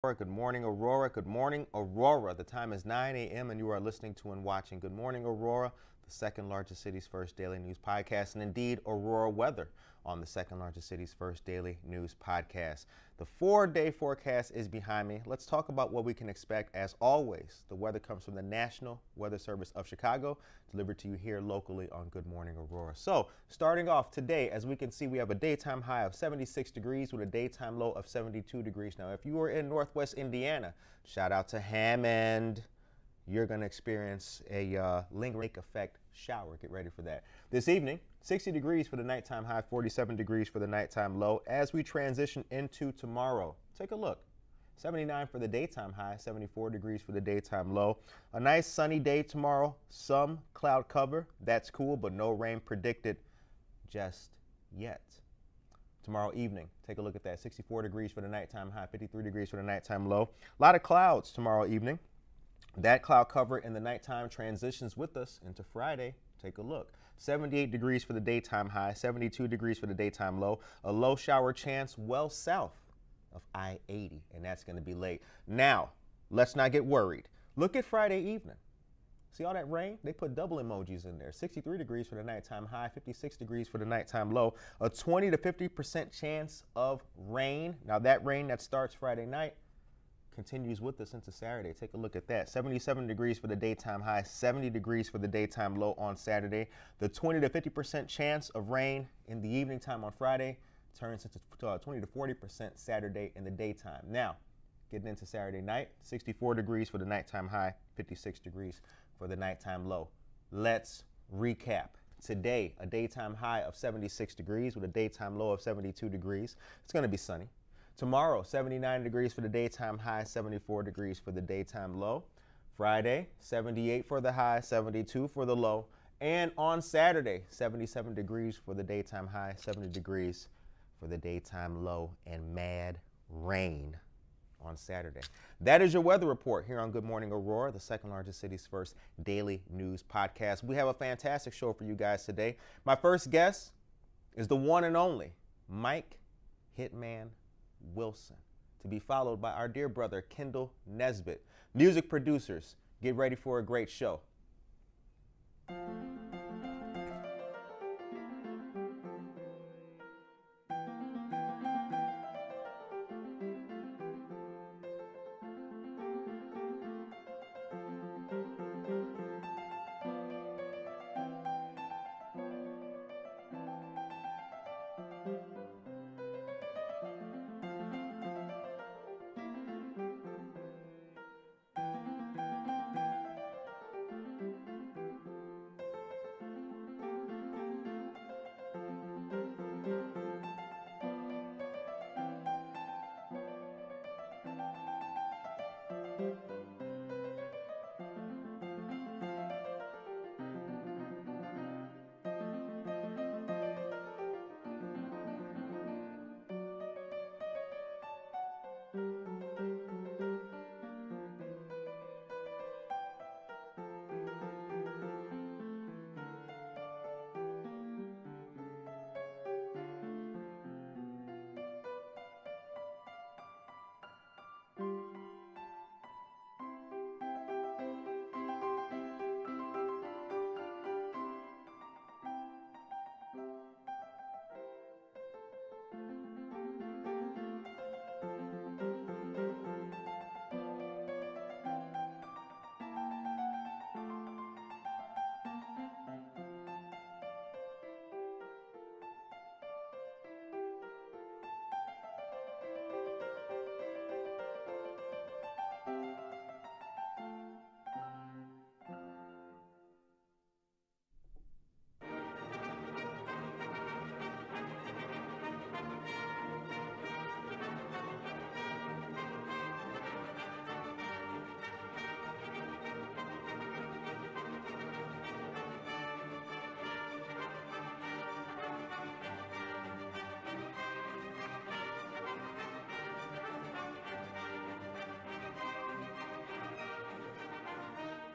Good morning, Aurora. Good morning, Aurora. The time is 9 a.m. and you are listening to and watching Good Morning, Aurora, the second largest city's first daily news podcast, and indeed Aurora weather on the second largest city's first daily news podcast. The 4-day forecast is behind me. Let's talk about what we can expect. As always, the weather comes from the National Weather Service of Chicago, delivered to you here locally on Good Morning, Aurora. So, starting off today, as we can see, we have a daytime high of 76 degrees with a daytime low of 72 degrees. Now, if you are in Northwest Indiana, shout out to Hammond. You're going to experience a lingering effect shower. Get ready for that. This evening, 60 degrees for the nighttime high, 47 degrees for the nighttime low. As we transition into tomorrow, take a look. 79 for the daytime high, 74 degrees for the daytime low. A nice sunny day tomorrow, some cloud cover. That's cool, but no rain predicted just yet. Tomorrow evening, take a look at that. 64 degrees for the nighttime high, 53 degrees for the nighttime low. A lot of clouds tomorrow evening. That cloud cover in the nighttime transitions with us into Friday. Take a look. 78 degrees for the daytime high, 72 degrees for the daytime low. A low shower chance well south of I-80, and that's going to be late. Now, let's not get worried. Look at Friday evening. See all that rain? They put double emojis in there. 63 degrees for the nighttime high, 56 degrees for the nighttime low. A 20 to 50% chance of rain. Now, that rain that starts Friday night continues with us into Saturday. Take a look at that. 77 degrees for the daytime high, 70 degrees for the daytime low on Saturday. The 20 to 50% chance of rain in the evening time on Friday turns into 20 to 40% Saturday in the daytime. Now, getting into Saturday night, 64 degrees for the nighttime high, 56 degrees for the nighttime low. Let's recap. Today, a daytime high of 76 degrees with a daytime low of 72 degrees. It's going to be sunny. Tomorrow, 79 degrees for the daytime high, 74 degrees for the daytime low. Friday, 78 for the high, 72 for the low. And on Saturday, 77 degrees for the daytime high, 70 degrees for the daytime low, and mad rain on Saturday. That is your weather report here on Good Morning Aurora, the second largest city's first daily news podcast. We have a fantastic show for you guys today. My first guest is the one and only Mike Hitman Wilson, to be followed by our dear brother Kendall Nesbitt. Music producers, get ready for a great show.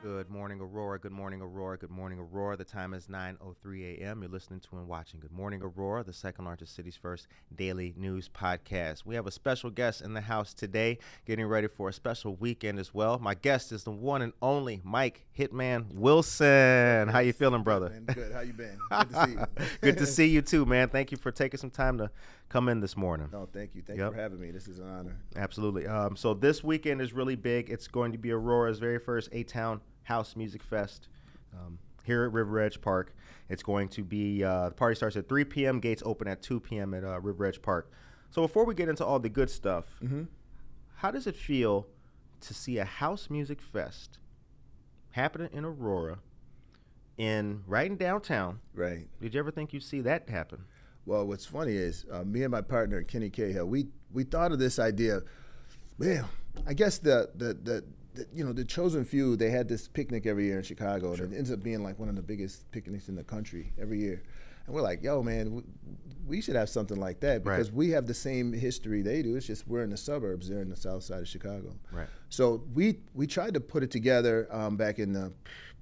Good morning, Aurora. Good morning, Aurora. Good morning, Aurora. The time is 9:03 a.m. You're listening to and watching Good Morning, Aurora, the second largest city's first daily news podcast. We have a special guest in the house today, getting ready for a special weekend as well. My guest is the one and only Mike Hitman Wilson. How you feeling, brother? Good, man. Good. How you been? Good to see you. Good to see you too, man. Thank you for taking some time to come in this morning. No, thank you. Thank you for having me. This is an honor. Absolutely. So this weekend is really big. It's going to be Aurora's very first A-Town House Music Fest here at RiverEdge Park. It's going to be, the party starts at 3 p.m. Gates open at 2 p.m. at RiverEdge Park. So before we get into all the good stuff, how does it feel to see a house music fest happening in Aurora, right in downtown? Right. Did you ever think you'd see that happen? Well, what's funny is me and my partner, Kenny Cahill, we thought of this idea. Man, I guess the chosen few, they had this picnic every year in Chicago, and it ends up being like one of the biggest picnics in the country every year. And we're like, yo, man, we should have something like that because we have the same history they do. It's just we're in the suburbs. They're in the south side of Chicago. Right. So we tried to put it together back in the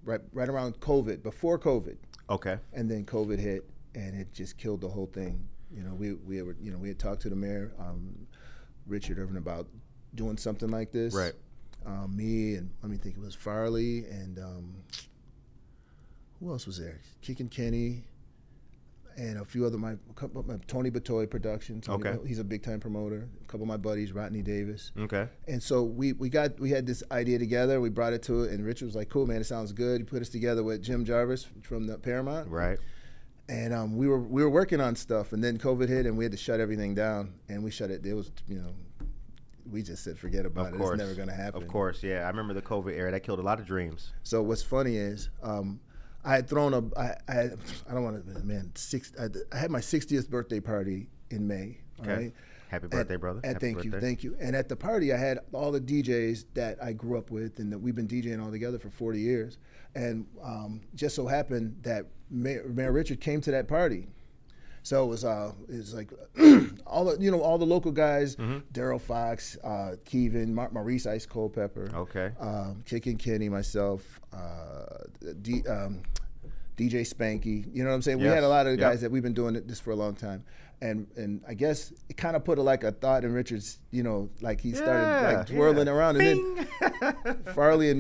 right around COVID, before COVID. Okay. And then COVID hit, and it just killed the whole thing. You know, we had talked to the mayor, Richard Irvin, about doing something like this. Right. Me and let me think, it was Farley and who else was there? Kickin' Kenny and a few other my Tony Batoy Productions. Okay. He's a big time promoter. A couple of my buddies, Rodney Davis. Okay. And so we had this idea together. We brought it to it, and Richard was like, "Cool, man, it sounds good." He put us together with Jim Jarvis from the Paramount. Right. And we were working on stuff, and then COVID hit, and we had to shut everything down. And we shut it. It was we just said, forget about it. It's never going to happen. Of course, yeah. I remember the COVID era. That killed a lot of dreams. So what's funny is I had thrown I don't want to, man, I had my 60th birthday party in May. Okay. All right? Happy birthday, brother. Thank you. And at the party, I had all the DJs that I grew up with and that we've been DJing all together for 40 years. And just so happened that Mayor Richard came to that party. So it was like all the local guys, Daryl Fox, Kevin, Maurice Ice Cold Pepper, Kickin' Kenny, myself, DJ Spanky. You know what I'm saying? Yes. We had a lot of guys that we've been doing this for a long time, and I guess it kind of put a thought in Richard's, like he started twirling around, and then Farley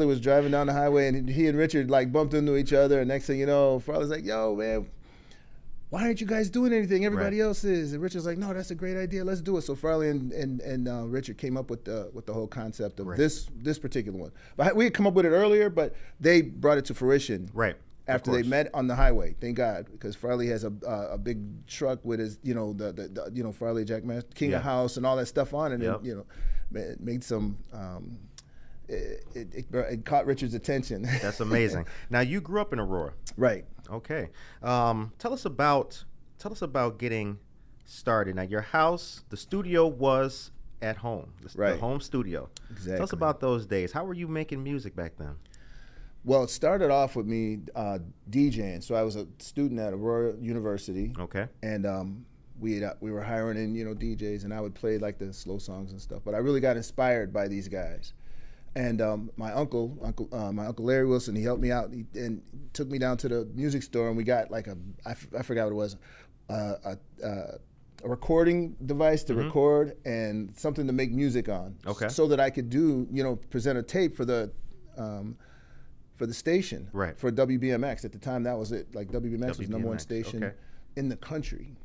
was driving down the highway, and he and Richard bumped into each other, and next thing you know, Farley's like, "Yo, man, why aren't you guys doing anything? Everybody else is." And Richard's like, "No, that's a great idea. Let's do it." So Farley and Richard came up with the whole concept of this particular one. But we had come up with it earlier, but they brought it to fruition. Right. After they met on the highway, thank God, because Farley has a big truck with his, the Farley Jackmaster, King of House, and all that stuff on it, and it made some. It caught Richard's attention. That's amazing. Now, you grew up in Aurora. Right. Okay. Tell us about getting started. Now, your house, the studio was at home. The home studio. Exactly. Tell us about those days. How were you making music back then? Well, it started off with me DJing. So I was a student at Aurora University. Okay. And we were hiring in DJs, and I would play the slow songs and stuff. But I really got inspired by these guys. And my uncle Larry Wilson, he helped me out and took me down to the music store, and we got I forgot what it was, a recording device to record and something to make music on. Okay. So that I could present a tape for the station. Right. For WBMX. At the time, that was it. WBMX was number one station in the country,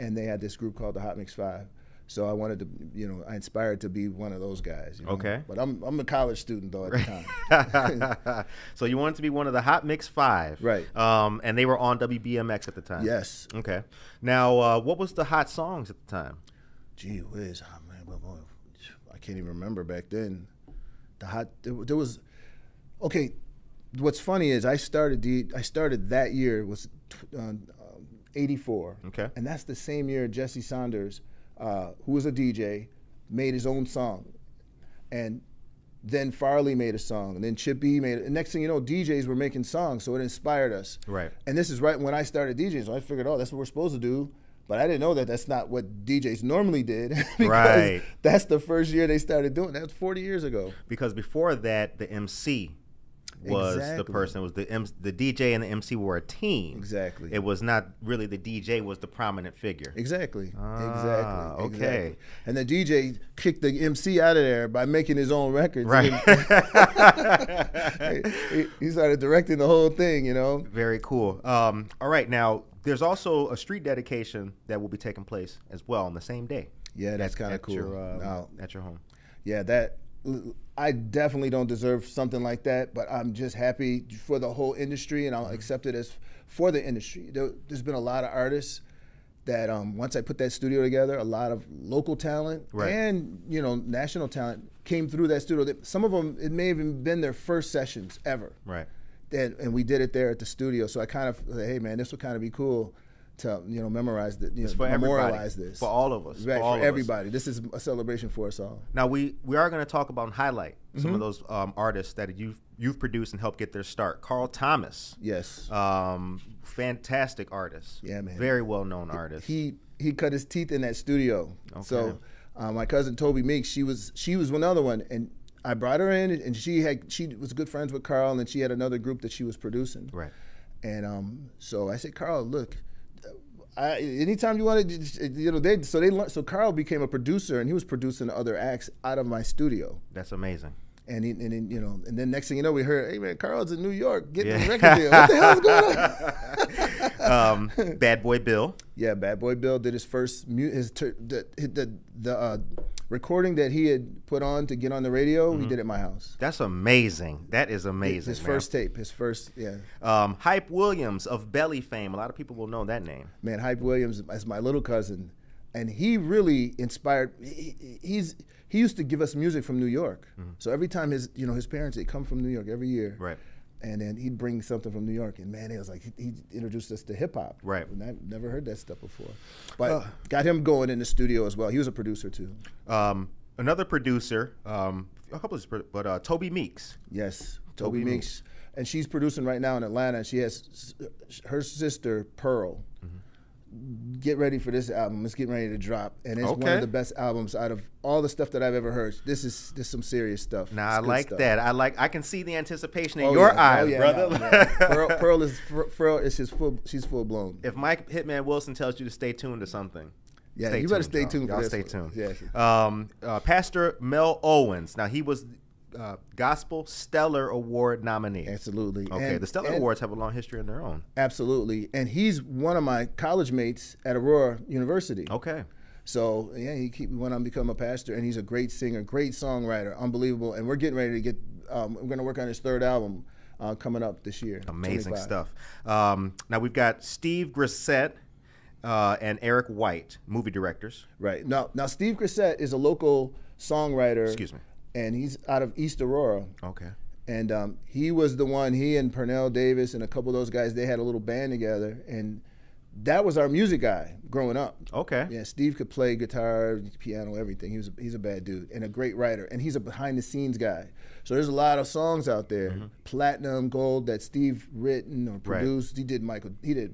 and they had this group called the Hot Mix 5. So I wanted to, I inspired to be one of those guys. Okay. But I'm a college student, though, at the time. So you wanted to be one of the Hot Mix 5. Right. And they were on WBMX at the time. Yes. Okay. Now, what was the hot songs at the time? Gee whiz. Oh, man, I can't even remember back then. There was, okay, what's funny is I started that year was 84. Okay. And that's the same year Jesse Saunders, who was a DJ, made his own song. And then Farley made a song, and then Chippy made it. And next thing you know, DJs were making songs, so it inspired us. Right. And this is right when I started DJing, so I figured, that's what we're supposed to do. But I didn't know that that's not what DJs normally did because Right. that's the first year they started doing that. That was 40 years ago. Because before that, the MC was the Exactly. person. It was the DJ and the MC were a team. Exactly. It was not really the DJ was the prominent figure. Exactly. Ah, Exactly. okay. Exactly. And the DJ kicked the MC out of there by making his own records. Right. He started directing the whole thing, you know. Very cool. All right, now there's also a street dedication that will be taking place as well on the same day. Yeah, that's kind of cool. At your home. Yeah, that I definitely don't deserve something like that, but I'm just happy for the whole industry, and I'll accept it as for the industry. There's been a lot of artists that once I put that studio together, a lot of local talent and national talent came through that studio. Some of them, it may have even been their first sessions ever. Right. And we did it there at the studio. So I kind of, hey man, this would kind of be cool to memorize the, memorialize this for all of us, right? For everybody. This is a celebration for us all. Now we are going to talk about and highlight some of those artists that you've produced and helped get their start. Carl Thomas, yes, fantastic artist. Yeah, man, very well known artist. He cut his teeth in that studio. Okay. So my cousin Toby Meeks, she was another one, and I brought her in, and she was good friends with Carl, and she had another group that she was producing. Right. And so I said, Carl, look, anytime you want to, so Carl became a producer, and he was producing other acts out of my studio. That's amazing. And then next thing you know, we heard, hey man, Carl's in New York getting a record deal. What the hell's going on? Bad Boy Bill. Yeah, Bad Boy Bill did his first the recording that he had put on to get on the radio. He did it at my house. That's amazing. That is amazing. His first tape. His first, yeah. Hype Williams of Belly fame. A lot of people will know that name. Man, Hype Williams is my little cousin, and he really inspired. He used to give us music from New York. So every time his parents, they come from New York every year. Right. And then he'd bring something from New York, and man, it was like he introduced us to hip hop. Right. And I've never heard that stuff before, but got him going in the studio as well. He was a producer too. Another producer, a couple of, but Toby Meeks. Yes, Toby Meeks, and she's producing right now in Atlanta. She has her sister Pearl. Get ready for this album. It's getting ready to drop, and it's one of the best albums out of all the stuff that I've ever heard. This is some serious stuff. Now I like stuff. that. I can see the anticipation in your eyes, brother. Pearl is she's full blown. If Mike Hitman Wilson tells you to stay tuned to something, yeah, you better stay tuned for this. Stay tuned. Yeah. Pastor Mel Owens. Now he was Gospel Stellar Award nominee. Absolutely. Okay, the Stellar Awards have a long history of their own. Absolutely. And he's one of my college mates at Aurora University. Okay. So, yeah, he went on to become a pastor, and he's a great singer, great songwriter, unbelievable. And we're getting ready to get, we're going to work on his third album coming up this year. Amazing 25. stuff. Now we've got Steve Grissett and Eric White, movie directors. Right. Now Steve Grissett is a local songwriter. Excuse me. And he's out of East Aurora. Okay. And he was the one, he and Pernell Davis and a couple of those guys, they had a little band together. And that was our music guy growing up. Okay. Yeah, Steve could play guitar, piano, everything. He's a bad dude and a great writer. And he's a behind the scenes guy. So there's a lot of songs out there, platinum, gold, that Steve written or produced. Right. He did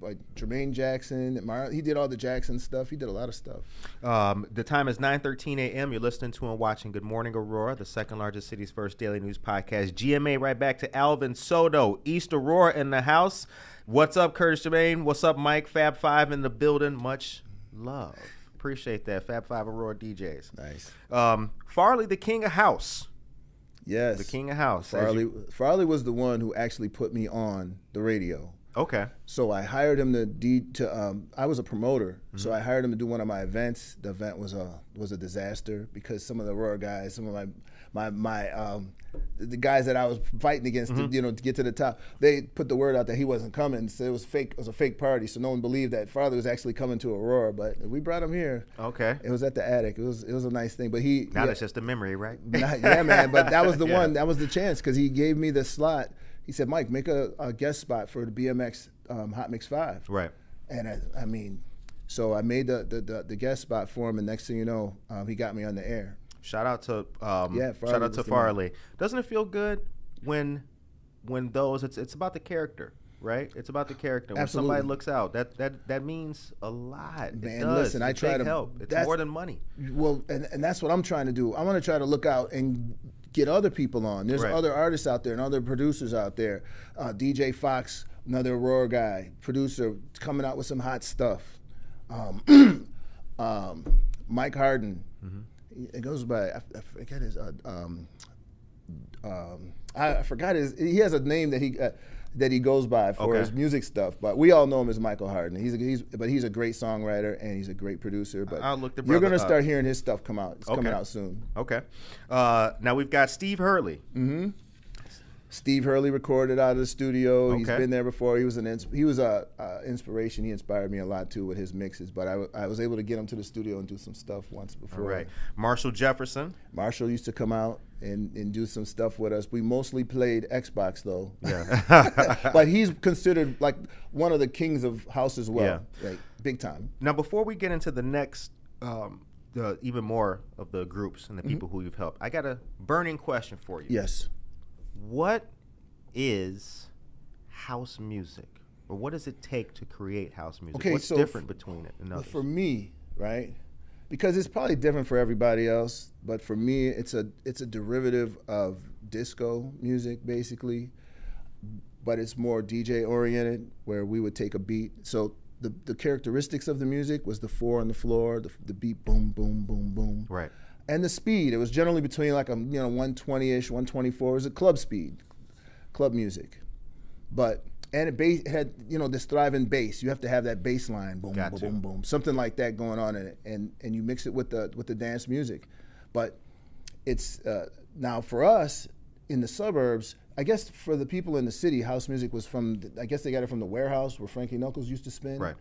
like Jermaine Jackson, he did all the Jackson stuff. He did a lot of stuff. The time is 9:13 a.m. You're listening to and watching Good Morning Aurora, the second largest city's first daily news podcast. GMA right back to Alvin Soto, East Aurora in the house. What's up, Curtis Jermaine? What's up, Mike? Fab Five in the building. Much love. Appreciate that. Fab Five Aurora DJs. Nice. Farley, the king of house. Yes. The king of house. Farley was the one who actually put me on the radio. Okay. So I hired him I was a promoter, so I hired him to do one of my events. The event was a disaster because some of the Aurora guys, some of the guys that I was fighting against to get to the top, they put the word out that he wasn't coming. So it was fake. It was a fake party. So no one believed that Farley was actually coming to Aurora. But we brought him here. Okay. It was at the attic. It was a nice thing. But now it's just a memory, right? Yeah, man. But that was the one. That was the chance because he gave me the slot. He said, Mike, make a guest spot for the BMX Hot Mix 5. Right. And I mean, so I made the guest spot for him, and next thing you know, he got me on the air. Shout out to Farley. Doesn't it feel good when those it's about the character. right? It's about the character. When Absolutely. somebody looks out, that means a lot. Man, it does. listen, I It's try big to help. It's more than money. Well, and that's what I'm trying to do. I want to try to look out and get other people on. There's Right. other artists out there and other producers out there. DJ Fox, another Aurora guy, producer, coming out with some hot stuff. Mike Harden. It goes by, I forget his, I forgot his, he has a name that he goes by for his music stuff, but we all know him as Michael Harden. He's a great songwriter and he's a great producer. But I'll look the you're brother gonna up. start hearing his stuff come out. It's coming out soon. Okay. Now we've got Steve Hurley. Steve Hurley recorded out of the studio. He's Okay. been there before. He was an inspiration. He inspired me a lot too with his mixes. But I was able to get him to the studio and do some stuff once before. All right. Marshall Jefferson. Marshall used to come out and do some stuff with us. We mostly played Xbox though. Yeah. But he's considered like one of the kings of house as well. Yeah. Like big time. Now, before we get into the next, even more of the groups and the people who you've helped, I got a burning question for you. Yes. What is house music? Or what does it take to create house music? Okay, What's so different between it and Well, others? for me, right? Because it's probably different for everybody else, but for me, it's a derivative of disco music, basically. But it's more DJ oriented, where we would take a beat. So the characteristics of the music was the 4 on the floor, the beat, boom, boom, boom, boom, Right. and the speed. It was generally between like 120-ish, 124. It was a club speed, club music, and it had this thriving bass. You have to have that bass line, boom, boom, boom, boom, something like that going on in it, and you mix it with the dance music. But it's now for us in the suburbs. I guess for the people in the city, house music was from. I guess they got it from the warehouse where Frankie Knuckles used to spin. Right.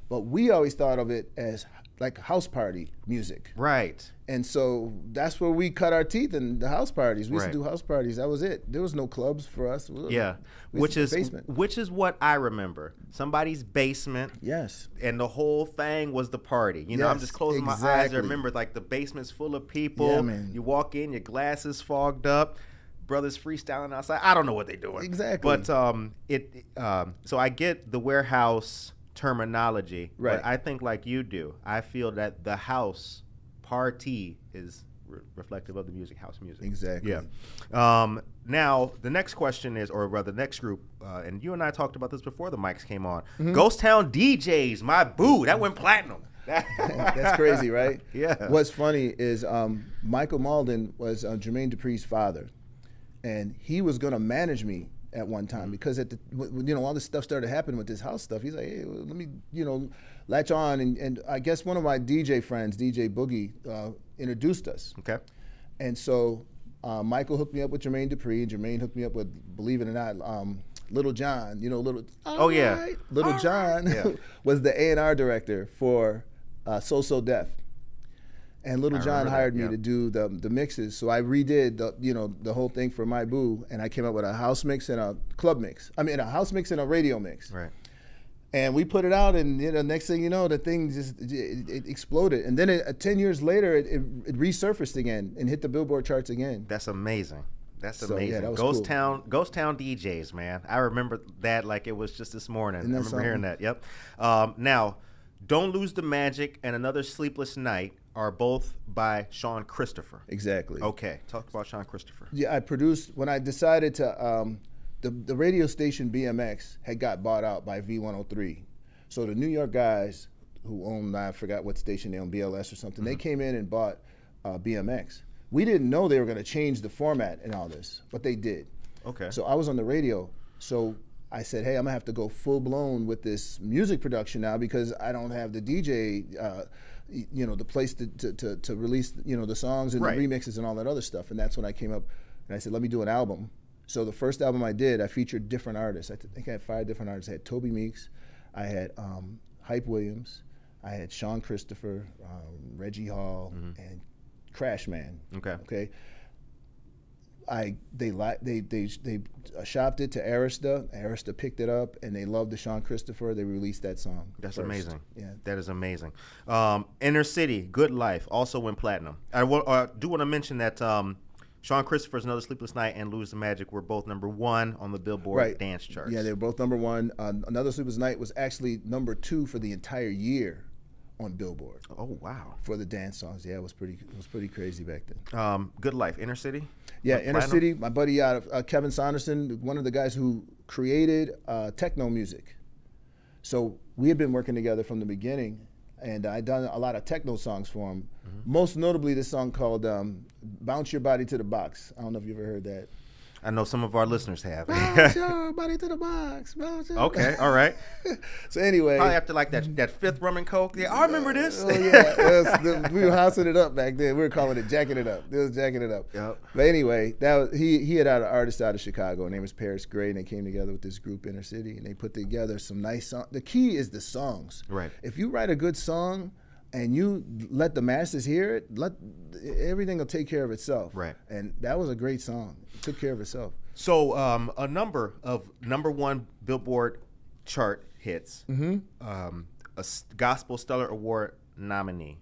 But we always thought of it as like house party music. Right. And so that's where we cut our teeth in the house parties. We used Right. to do house parties. That was it. There was no clubs for us. Yeah. We Which used to is basement. which is what I remember. Somebody's basement. Yes. And the whole thing was the party. I'm Yes, just closing my eyes. exactly. I remember like the basement's full of people. Yeah, man. You walk in, your glasses fogged up. Brothers freestyling outside. I don't know what they're doing. Exactly. But so I get the warehouse terminology. Right. But I think like you do. I feel that the house party is reflective of the music, house music. Exactly. Yeah. Now the next question is, or rather, the next group, and you and I talked about this before the mics came on. Ghost Town DJs, my boo, that went platinum. That's crazy, right? Yeah. What's funny is Michael Malden was Jermaine Dupri's father, and he was going to manage me at one time because all this stuff started happening with this house stuff. He's like, hey, let me latch on, and I guess one of my DJ friends, DJ Boogie, introduced us. Okay. And so Michael hooked me up with Jermaine Dupri, and Jermaine hooked me up with, believe it or not, Little John. Little John was the A&R director for So Def. And Little John hired me to do the mixes, so I redid the whole thing for My Boo, and I came up with a house mix and a club mix. I mean, a house mix and a radio mix. Right. And we put it out, and next thing you know, the thing just it exploded. And then 10 years later, it resurfaced again and hit the Billboard charts again. That's amazing. That's So, amazing. yeah, that was Ghost cool. Town DJs, man. I remember that like it was just this morning. I remember something? hearing that. Yep. Now, Don't Lose the Magic and Another Sleepless Night are both by Sean Christopher. Exactly. Okay, talk about Sean Christopher. Yeah, I produced when I decided to. The radio station BMX had got bought out by V103, so the New York guys who owned, I forgot what station they owned, BLS or something, they came in and bought BMX. We didn't know they were going to change the format and all this, but they did. Okay. So I was on the radio, so I said, hey, I'm gonna have to go full blown with this music production now because I don't have the DJ, the place to release, the songs and Right. the remixes and all that other stuff. And that's when I came up and I said, let me do an album. So the first album I did, I featured different artists. I think I had 5 different artists. I had Toby Meeks, I had Hype Williams, I had Sean Christopher, Reggie Hall, and Crash Man. Okay. They shopped it to Arista. Arista picked it up, and they loved the Sean Christopher. They released that song. That's first. amazing. Yeah. That is amazing. Inner City, Good Life, also went platinum. I do want to mention that Sean Christopher's Another Sleepless Night and Lose the Magic were both #1 on the Billboard dance charts. Yeah, they were both #1. Another Sleepless Night was actually #2 for the entire year on Billboard. Oh wow! For the dance songs, yeah, it was pretty crazy back then. Good Life, Inner City. Yeah, Inner City. My buddy Kevin Saunderson, one of the guys who created techno music. So we had been working together from the beginning, and I'd done a lot of techno songs for him. Most notably, this song called "Bounce Your Body to the Box." I don't know if you ever heard that. I know some of our listeners have. Bounce your body to the box. Okay, all right. So anyway, probably after like that fifth rum and coke. Yeah, I remember this. Oh yeah, we were housing it up back then. We were calling it jacking it up. It was jacking it up. Yep. But anyway, he had an artist out of Chicago. Her name was Paris Gray, and they came together with this group Inner City, and they put together some nice songs. The key is the songs. Right. If you write a good song and you let the masses hear it, everything will take care of itself. Right. And that was a great song. It took care of itself. So a number of #1 Billboard chart hits, a Gospel Stellar Award nominee,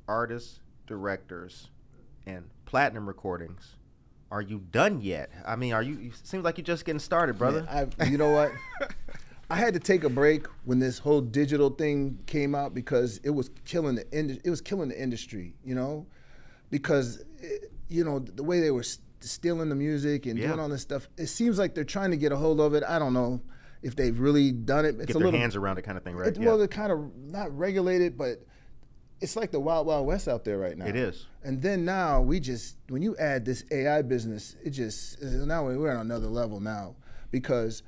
artists, directors, and platinum recordings. Are you done yet? I mean, it seems like you're just getting started, brother. You know what? I had to take a break when this whole digital thing came out because it was killing the industry, you know, because the way they were stealing the music and doing all this stuff. It seems like they're trying to get a hold of it. I don't know if they've really done it. Get their hands around it, kind of thing, right? Well, they're kind of not regulated, but it's like the Wild Wild West out there right now. It is. And then now when you add this AI business, now we're on another level now because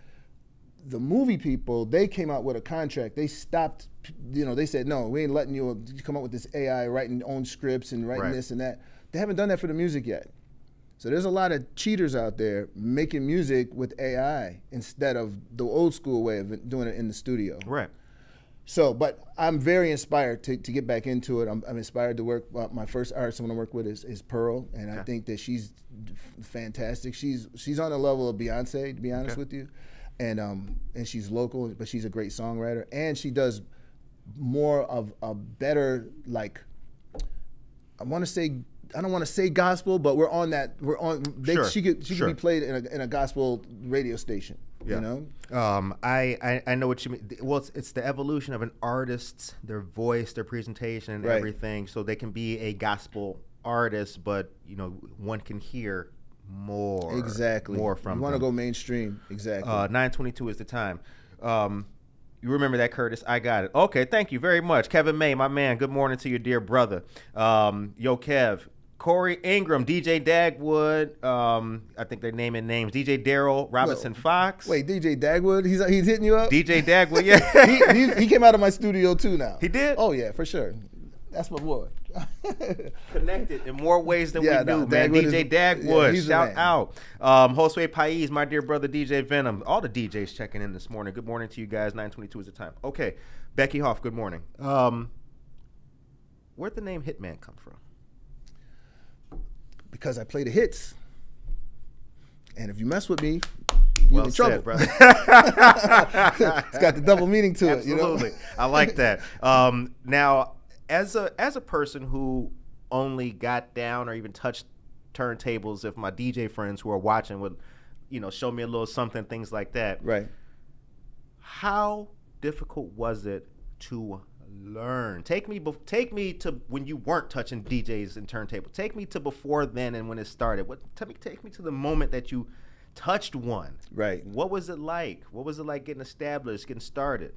the movie people, they came out with a contract. They stopped, they said, no, we ain't letting you come up with this AI writing own scripts and writing this and that. They haven't done that for the music yet. So there's a lot of cheaters out there making music with AI instead of the old school way of doing it in the studio. Right. So, but I'm very inspired to get back into it. I'm inspired to work. My first artist I want to work with is Pearl, and I think that she's fantastic. She's on the level of Beyonce, to be honest with you. And she's local, but she's a great songwriter, and she does more of a better, like, I don't want to say gospel, but we're on that. She could be played in a gospel radio station. Yeah. You know. I know what you mean. Well, it's the evolution of an artist, their voice, their presentation, and everything. So they can be a gospel artist, but one can hear more. Exactly. More from. You want to go mainstream. Exactly. 9:22 is the time. You remember that, Curtis? I got it. Okay, thank you very much. Kevin May, my man, good morning to your dear brother. Yo, Kev. Corey Ingram, DJ Dagwood, I think they're naming names. DJ Daryl Robinson Fox. Wait, DJ Dagwood? He's hitting you up? DJ Dagwood, yeah. he came out of my studio too now. He did? Oh, yeah, for sure. That's my boy. Connected in more ways than we do, man. DJ Dagwood, shout out. Josue Pais, my dear brother DJ Venom. All the DJs checking in this morning. Good morning to you guys. 9:22 is the time. Okay, Becky Hoff, good morning. Where'd the name Hitman come from? Because I play the hits. And if you mess with me, you're in trouble. Said, brother. It's got the double meaning to it. Absolutely. I like that. Now, as a person who only got down or even touched turntables, if my DJ friends who are watching would, show me a little something, things like that. Right. How difficult was it to learn? Take me to when you weren't touching DJs and turntables. Take me to before then and when it started. Take me to the moment that you touched one. Right. What was it like? What was it like getting established, getting started?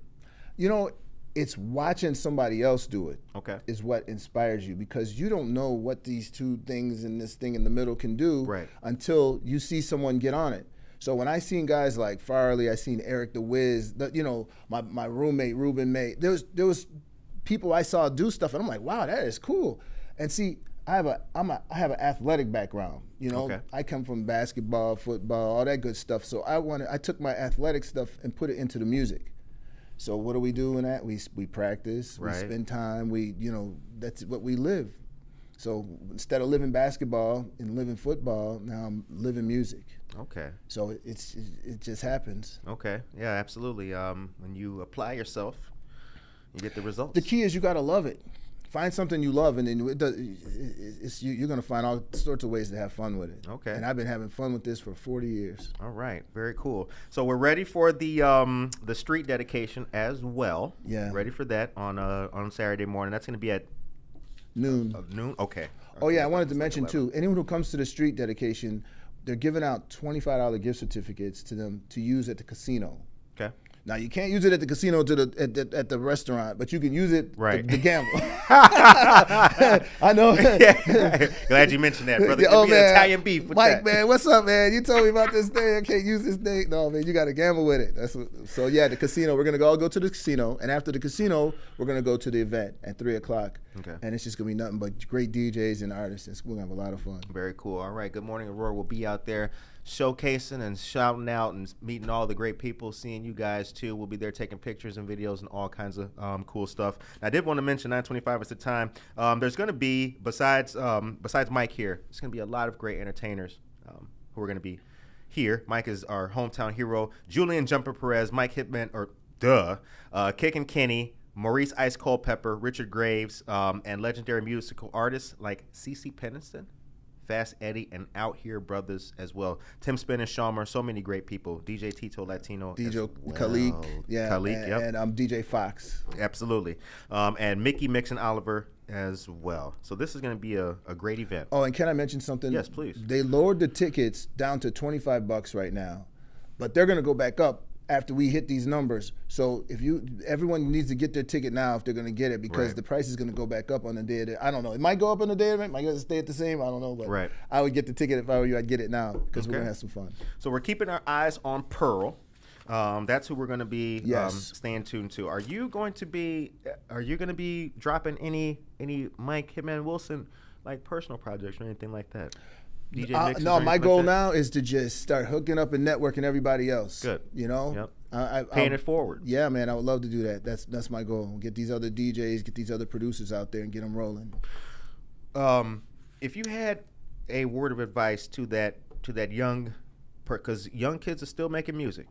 It's watching somebody else do it. Okay. Is what inspires you, because you don't know what these two things and this thing in the middle can do until you see someone get on it. So when I seen guys like Farley, I seen Eric the Wiz, my roommate Ruben May. There was people I saw do stuff, and I'm like, wow, that is cool. And see, I have an athletic background. I come from basketball, football, all that good stuff. So I took my athletic stuff and put it into the music. So what do we do in that? We practice, we spend time, that's what we live. So instead of living basketball and living football, now I'm living music. Okay. So it just happens. Okay. Yeah, absolutely. When you apply yourself, you get the results. The key is you got to love it. Find something you love, and then you're going to find all sorts of ways to have fun with it. Okay. And I've been having fun with this for 40 years. All right, very cool. So we're ready for the street dedication as well. Yeah. Ready for that on Saturday morning. That's going to be at noon. Noon. Okay. Oh yeah, I wanted to mention too. Anyone who comes to the street dedication, they're giving out $25 gift certificates to them to use at the casino. Okay. Now you can't use it at the casino at the restaurant, but you can use it to gamble. I know. Yeah. Glad you mentioned that, brother. Oh man, Italian beef with Mike, that. man, what's up, man? You told me about this thing. I can't use this thing. No, man, you got to gamble with it. So yeah, the casino. We're gonna all go to the casino, and after the casino, we're gonna go to the event at 3 o'clock. Okay. And it's just gonna be nothing but great DJs and artists. We're gonna have a lot of fun. Very cool. All right. Good morning, Aurora. We'll be out there showcasing and shouting out and meeting all the great people, seeing you guys too. We'll be there taking pictures and videos and all kinds of cool stuff. I did want to mention 9:25 is the time. There's going to be, besides Mike here, there's going to be a lot of great entertainers who are going to be here. Mike is our hometown hero. Julian Jumper Perez, Mike Hitman, Kick and Kenny, Maurice Ice Cold Pepper, Richard Graves, and legendary musical artists like CeCe Peniston, Fast Eddie, and Out Here Brothers as well. Tim Spin and Shalmer, so many great people. DJ Tito Latino. DJ well. Khalik. Yeah. Khalik, yep. And DJ Fox. Absolutely. And Mickey Mix and Oliver as well. So this is going to be a great event. Oh, and can I mention something? Yes, please. They lowered the tickets down to $25 right now, but they're going to go back up after we hit these numbers. So everyone needs to get their ticket now if they're going to get it, because the price is going to go back up on the day of it. I don't know. It might go up on the day of it. It might stay at the same. I don't know. But I would get the ticket if I were you. I'd get it now because we're going to have some fun. So we're keeping our eyes on Pearl. That's who we're going to be staying tuned to. Are you going to be dropping any Mike Hitman Wilson like personal projects or anything like that? No, my goal now is to just start hooking up and networking everybody else. Good. You know? Yep. Paying it forward. Yeah, man, I would love to do that. That's my goal. Get these other DJs, get these other producers out there and get them rolling. If you had a word of advice to that young, because young kids are still making music.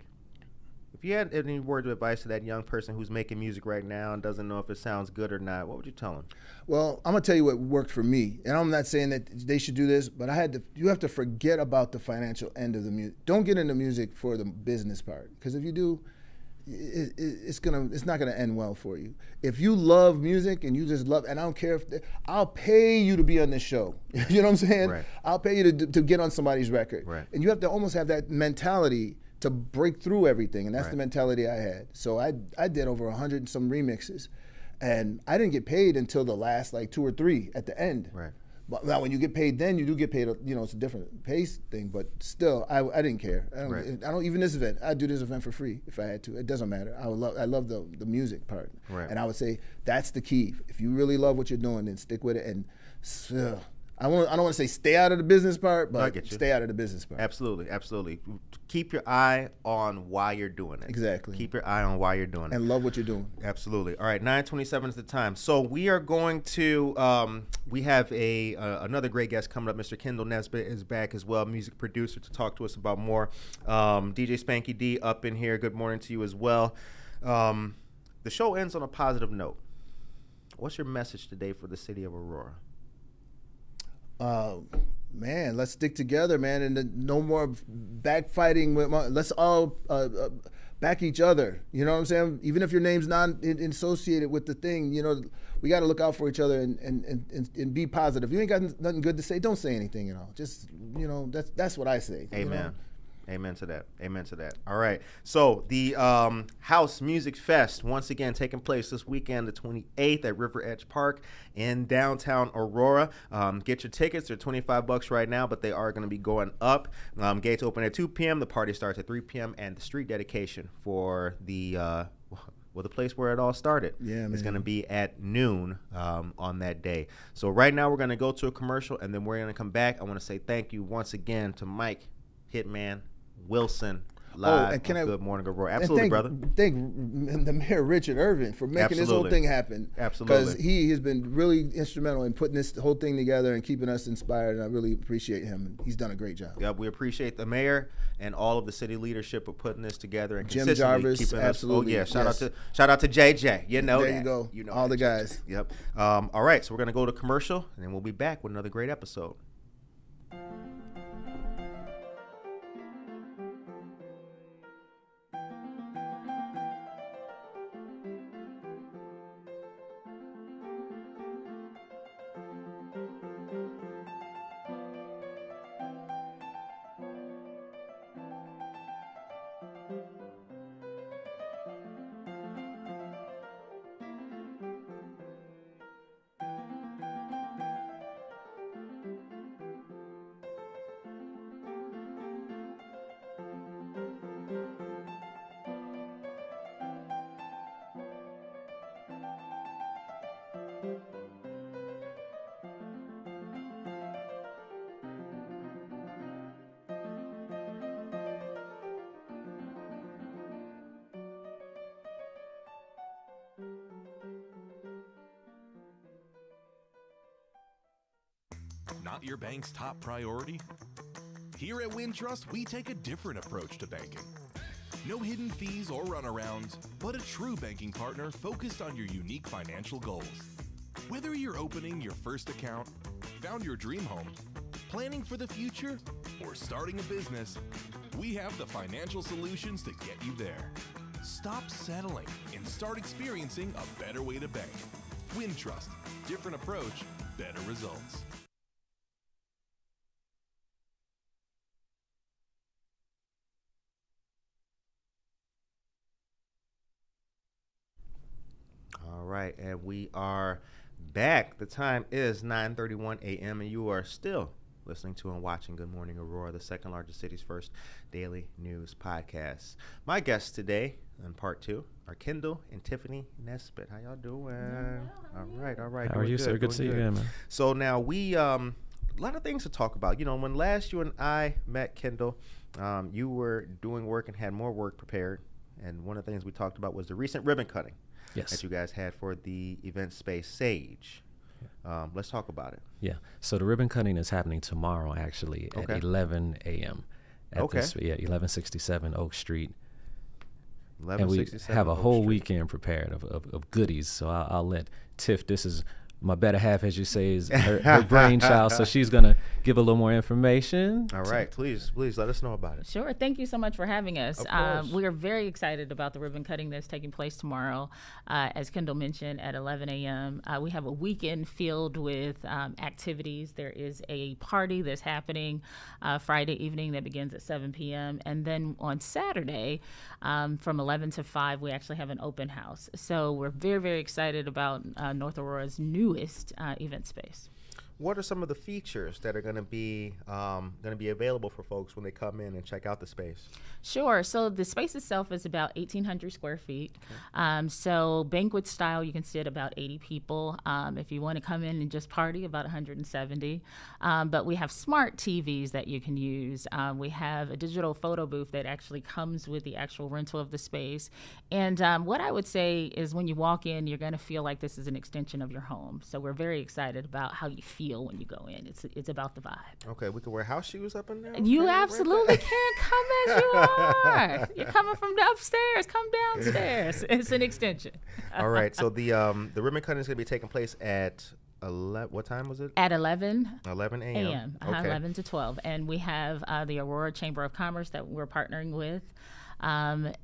If you had any word of advice to that young person who's making music right now and doesn't know if it sounds good or not, what would you tell them? Well, I'm gonna tell you what worked for me, and I'm not saying that they should do this, but you have to forget about the financial end of the music. Don't get into music for the business part, because if you do, it's not gonna end well for you. If you love music and you just love, and I don't care I'll pay you to be on this show. You know what I'm saying? Right. I'll pay you to get on somebody's record. Right. And you have to almost have that mentality to break through everything, and that's the mentality I had. So I did over 100 and some remixes, and I didn't get paid until the last like 2 or 3 at the end. Right. But now when you get paid, then you do get paid. You know, it's a different pace thing, but still, I didn't care. I don't even this event. I'd do this event for free if I had to. It doesn't matter. I love the music part, and I would say that's the key. If you really love what you're doing, then stick with it. And I don't want to say stay out of the business part, but stay out of the business part. Absolutely, absolutely. Keep your eye on why you're doing it. Exactly. Keep your eye on why you're doing it. And love what you're doing. Absolutely. All right, 9:27 is the time. So we are going to, we have another great guest coming up. Mr. Kendall Nesbitt is back as well, music producer, to talk to us about more. DJ Spanky D up in here. Good morning to you as well. The show ends on a positive note. What's your message today for the city of Aurora? Man, let's stick together, man, and no more backfighting. Let's all back each other. You know what I'm saying? Even if your name's not associated with the thing, you know, we got to look out for each other and be positive. You ain't got nothing good to say, don't say anything, you know. Just, you know, that's what I say. Amen. You know? Amen to that. Amen to that. All right. So the House Music Fest, once again, taking place this weekend, the 28th at RiverEdge Park in downtown Aurora. Get your tickets. They're $25 right now, but they are going to be going up. Gates open at 2 p.m. The party starts at 3 p.m. And the street dedication for the the place where it all started is going to be at noon on that day. So right now we're going to go to a commercial, and then we're going to come back. I want to say thank you once again to Mike Hitman Wilson. live and can on I, Good Morning Aurora. Absolutely, brother. Thank the Mayor Richard Irvin for making this whole thing happen. Absolutely. Because he has been really instrumental in putting this whole thing together and keeping us inspired, and I really appreciate him. He's done a great job. Yep, we appreciate the mayor and all of the city leadership for putting this together and Jim consistently Jarvis, keeping absolutely. us. Oh yeah, shout out to JJ. You know there that. you go. You know all that, the guys. JJ. Yep. All right, so we're gonna go to commercial, and then we'll be back with another great episode. Not your bank's top priority? Here at Wintrust, we take a different approach to banking. No hidden fees or runarounds, but a true banking partner focused on your unique financial goals. Whether you're opening your first account, found your dream home, planning for the future, or starting a business, we have the financial solutions to get you there. Stop settling and start experiencing a better way to bank. Wintrust, different approach, better results. All right, and we are back. The time is 9:31 a.m. and you are still listening to and watching Good Morning Aurora, the second largest city's first daily news podcast. My guests today in part 2 are Kendall and Tiffany Nesbitt. How y'all doing? All right. How are you, sir? Good to see you again, man. So now we a lot of things to talk about. You know, when last you and I met, Kendall, you were doing work and had more work prepared, and one of the things we talked about was the recent ribbon cutting. Yes. That you guys had for the event space Sage. Let's talk about it. Yeah. So the ribbon cutting is happening tomorrow, actually, at 11 a.m. Okay. 1167 Oak Street. 1167 and we have a Oak whole Street. weekend prepared of goodies. So I'll let Tiff, this is my better half, as you say, is her brainchild. So she's going to give a little more information. All right. Please let us know about it. Sure. Thank you so much for having us. Of course. We are very excited about the ribbon cutting that's taking place tomorrow, as Kendall mentioned, at 11 a.m. We have a weekend filled with activities. There is a party that's happening Friday evening that begins at 7 p.m. And then on Saturday, from 11 to 5, we actually have an open house. So we're very, very excited about North Aurora's newest event space. What are some of the features that are going to be available for folks when they come in and check out the space? Sure. So the space itself is about 1,800 square feet. Okay. So banquet style, you can sit about 80 people. If you want to come in and just party, about 170. But we have smart TVs that you can use. We have a digital photo booth that actually comes with the actual rental of the space. And what I would say is when you walk in, you're going to feel like this is an extension of your home. So we're very excited about how you feel when you go in. It's about the vibe. Okay, we can wear house shoes up in there? You absolutely can come as you are. You're coming from upstairs. Come downstairs. It's an extension. All right, so the ribbon cutting is going to be taking place at 11, what time was it? At 11 a.m. Okay. 11 to 12. And we have the Aurora Chamber of Commerce that we're partnering with.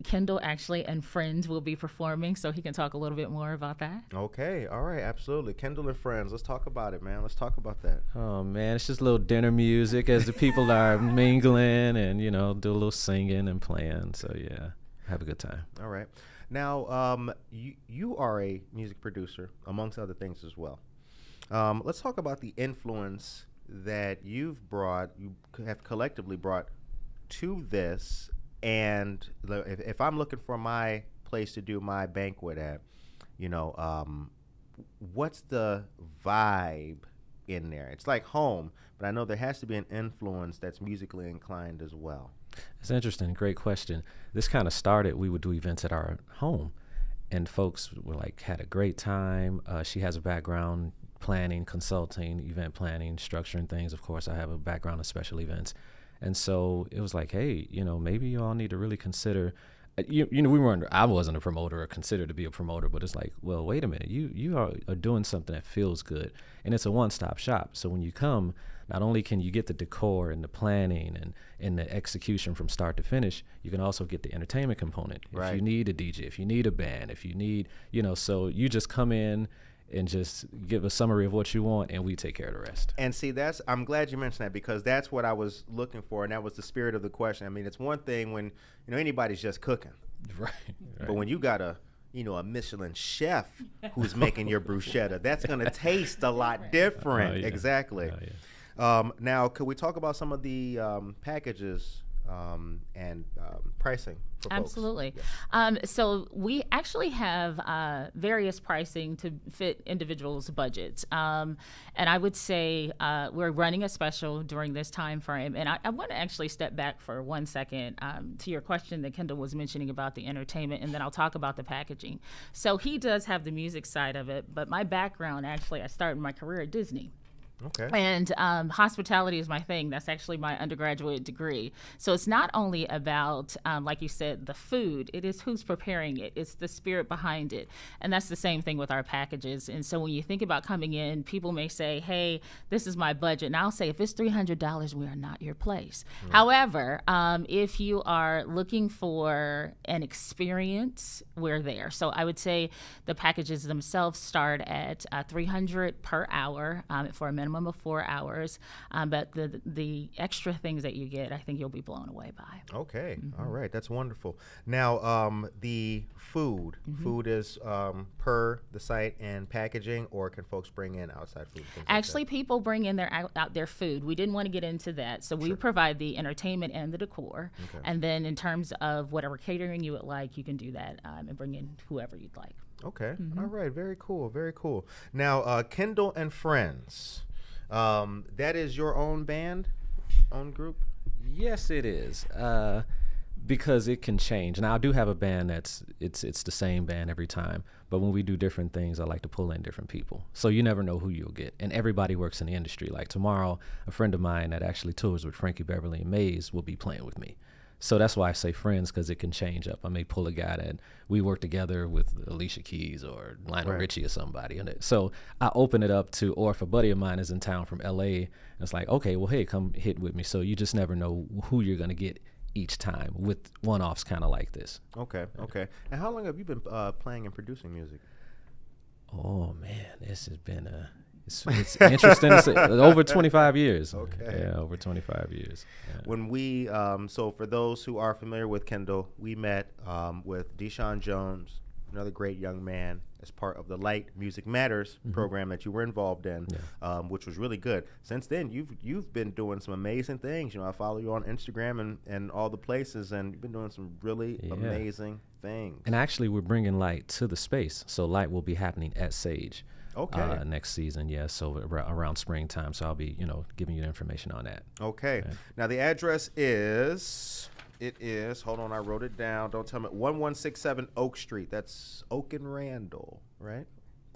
Kendall actually and friends will be performing, so he can talk a little bit more about that. Okay, all right, absolutely. Kendall and friends, let's talk about it, man. Let's talk about that. Oh, man, it's just a little dinner music as the people are mingling and, you know, do a little singing and playing. So, yeah, have a good time. All right. Now, you are a music producer, amongst other things as well. Let's talk about the influence that you have collectively brought to this. And if I'm looking for my place to do my banquet at, you know, what's the vibe in there? It's like home, but I know there has to be an influence that's musically inclined as well. It's interesting. Great question. This kind of started, we would do events at our home, and folks were like, had a great time. She has a background planning, consulting, event planning, structuring things. Of course, I have a background in special events. And so it was like, hey, maybe you all need to really consider, I wasn't a promoter or considered to be a promoter, but it's like, well, wait a minute, you are doing something that feels good, and it's a one-stop shop. So when you come, not only can you get the decor and the planning and the execution from start to finish, you can also get the entertainment component. Right. If you need a DJ, if you need a band, if you need, so you just come in and just give a summary of what you want, and we take care of the rest. And see, I'm glad you mentioned that, because that's what I was looking for, and that was the spirit of the question. I mean, it's one thing when anybody's just cooking, Right. but when you got a Michelin chef who's making your bruschetta, that's going to taste a lot different. Yeah. Exactly. Yeah. Now, could we talk about some of the packages and pricing for folks? Absolutely. Yeah. So we actually have various pricing to fit individuals' budgets. And I would say we're running a special during this time frame. And I want to actually step back for 1 second to your question that Kendall was mentioning about the entertainment, and then I'll talk about the packaging. So he does have the music side of it, but my background, actually, I started my career at Disney. Okay. And hospitality is my thing. That's actually my undergraduate degree. So it's not only about, like you said, the food. It is who's preparing it. It's the spirit behind it. And that's the same thing with our packages. And so when you think about coming in, people may say, hey, this is my budget. And I'll say, if it's $300, we are not your place. Mm. However, if you are looking for an experience, we're there. So I would say the packages themselves start at $300 per hour for a minimum of 4 hours, but the extra things that you get, I think you'll be blown away by. Okay. Mm-hmm. All right, that's wonderful. Now, the food is per the site and packaging, or can folks bring in outside food? Actually, people bring in their food. We didn't want to get into that, so we provide the entertainment and the decor. Okay. And then in terms of whatever catering you would like, you can do that and bring in whoever you'd like. Okay. Mm-hmm. All right. Very cool. Very cool. Now, Kendall and Friends. That is your own band, own group? Yes, it is. Because it can change. Now, I do have a band it's the same band every time, but when we do different things, I like to pull in different people. So you never know who you'll get, and everybody works in the industry. Like tomorrow, a friend of mine that actually tours with Frankie Beverly and Maze will be playing with me. So that's why I say friends, because it can change up. I may pull a guy that we work together with Alicia Keys or Lionel Richie or somebody. And so I open it up to, or if a buddy of mine is in town from LA, it's like, okay, well, hey, come hit with me. So you just never know who you're going to get each time with one-offs kind of like this. Okay, okay. And how long have you been playing and producing music? Oh, man, this has been it's interesting to say. Over 25 years. Okay. Yeah, over 25 years. Yeah. When we, so for those who are familiar with Kendall, we met with Deshaun Jones, another great young man, as part of the Light Music Matters program that you were involved in, which was really good. Since then, you've been doing some amazing things. I follow you on Instagram and all the places, and you've been doing some really amazing things. And actually, we're bringing Light to the space. So Light will be happening at Sage. Okay. Next season, so around springtime. So I'll be, giving you the information on that. Okay. Now the address is, hold on, I wrote it down. Don't tell me. 1167 Oak Street. That's Oak and Randall, right?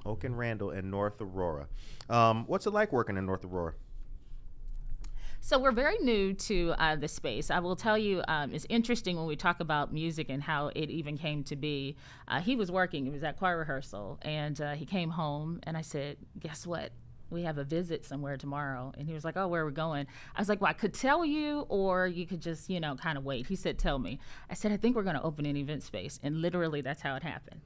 Oak and Randall in North Aurora. What's it like working in North Aurora? So we're very new to the space. I will tell you, it's interesting when we talk about music and how it even came to be. He was working. He was at choir rehearsal, and he came home, and I said, guess what? We have a visit somewhere tomorrow. And he was like, oh, where are we going? I was like, well, I could tell you, or you could just, kind of wait. He said, tell me. I said, I think we're going to open an event space. And literally, that's how it happened.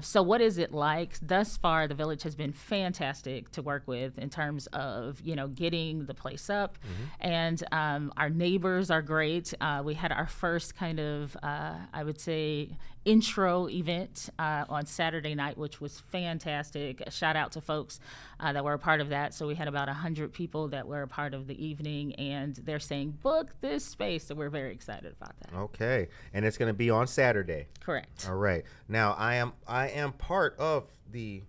So what is it like? Thus far, the village has been fantastic to work with in terms of, getting the place up. And our neighbors are great. We had our first kind of, I would say, intro event on Saturday night, which was fantastic. A shout out to folks that were a part of that. So we had about 100 people that were a part of the evening, and they're saying, book this space. So we're very excited about that. Okay. And it's going to be on Saturday. Correct. All right. Now, I am part of the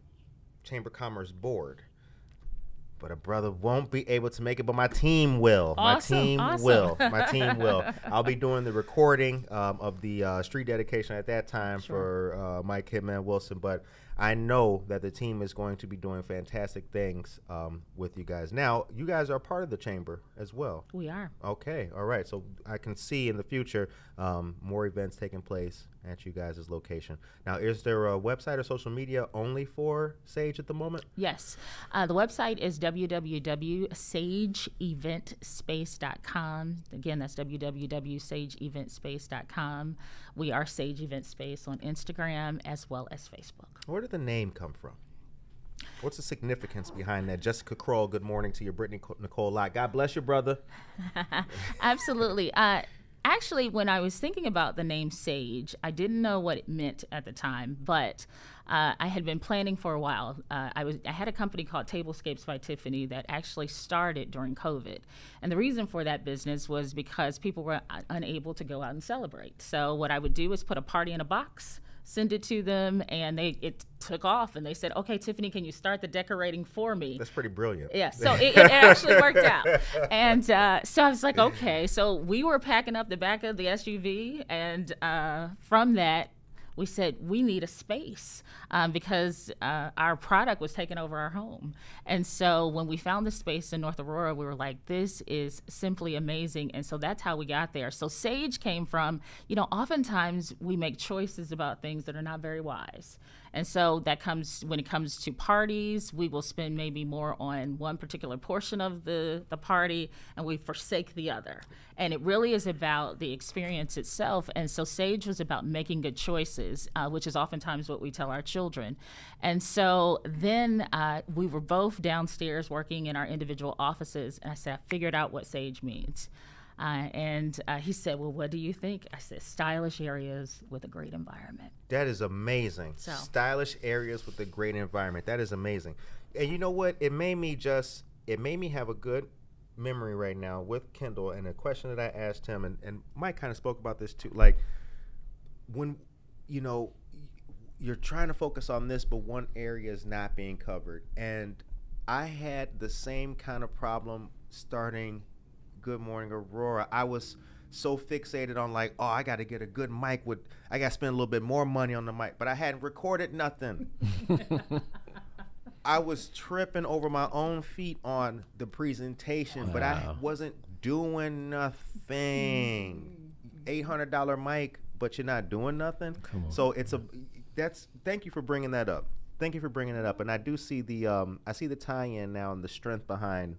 Chamber of Commerce board. but a brother won't be able to make it, but my team will. Awesome, My team awesome. will. My team will. I'll be doing the recording of the street dedication at that time for Mike Hitman Wilson, but I know that the team is going to be doing fantastic things with you guys. Now, you guys are part of the chamber as well. We are. Okay, all right. So I can see in the future more events taking place at you guys' location. Now, is there a website or social media only for Sage at the moment? Yes. The website is www.sageeventspace.com. Again, that's www.sageeventspace.com. We are Sage Event Space on Instagram as well as Facebook. Where did the name come from? What's the significance behind that? Jessica Kroll, good morning to you. Brittany Nicole Lott. God bless you, brother. Absolutely. Actually, when I was thinking about the name Sage, I didn't know what it meant at the time, but I had been planning for a while. I had a company called Tablescapes by Tiffany that actually started during COVID. And the reason for that business was because people were unable to go out and celebrate. So what I would do is put a party in a box, send it to them, and it took off. And they said, okay, Tiffany, can you start the decorating for me? That's pretty brilliant. Yeah, so it actually worked out. And so I was like, okay. So we were packing up the back of the SUV, and from that, we said, we need a space because our product was taking over our home. And so when we found the space in North Aurora, we were like, this is simply amazing. And so that's how we got there. So Sage came from, oftentimes we make choices about things that are not very wise. And so that comes, when it comes to parties, we will spend maybe more on one particular portion of the party and we forsake the other. And it really is about the experience itself. And so Sage was about making good choices, which is oftentimes what we tell our children. And so then we were both downstairs working in our individual offices. And I said, I figured out what Sage means. And he said, well, what do you think? I said, stylish areas with a great environment. That is amazing. So. Stylish areas with a great environment. That is amazing. And you know what? It made me have a good memory right now with Kendall and a question that I asked him, and Mike kind of spoke about this too. Like, when, you're trying to focus on this, but one area is not being covered. And I had the same kind of problem starting Good Morning Aurora. I was so fixated on like, I got to get a good mic I got to spend a little bit more money on the mic, but I hadn't recorded nothing. I was tripping over my own feet on the presentation, but I wasn't doing nothing. $800 mic, but you're not doing nothing. Come on. So thank you for bringing that up. Thank you for bringing it up. And I do see the tie-in now and the strength behind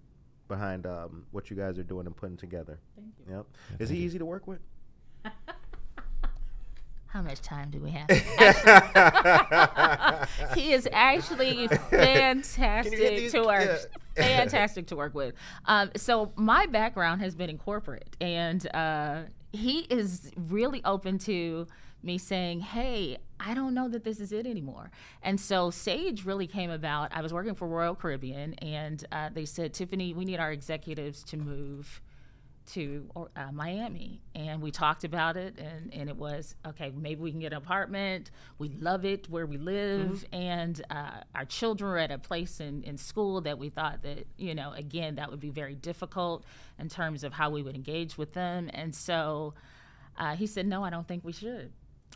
what you guys are doing and putting together. Thank you. Yep. Is he easy to work with? How much time do we have? He is actually fantastic to work with. So my background has been in corporate, and he is really open to me saying, hey, I don't know that this is it anymore. And so Sage really came about. I was working for Royal Caribbean, and they said, Tiffany, we need our executives to move to Miami. And we talked about it, and it was, okay, maybe we can get an apartment. We love it where we live. Mm-hmm. And our children were at a place in school that we thought that, again, that would be very difficult in terms of how we would engage with them. And so he said, no, I don't think we should.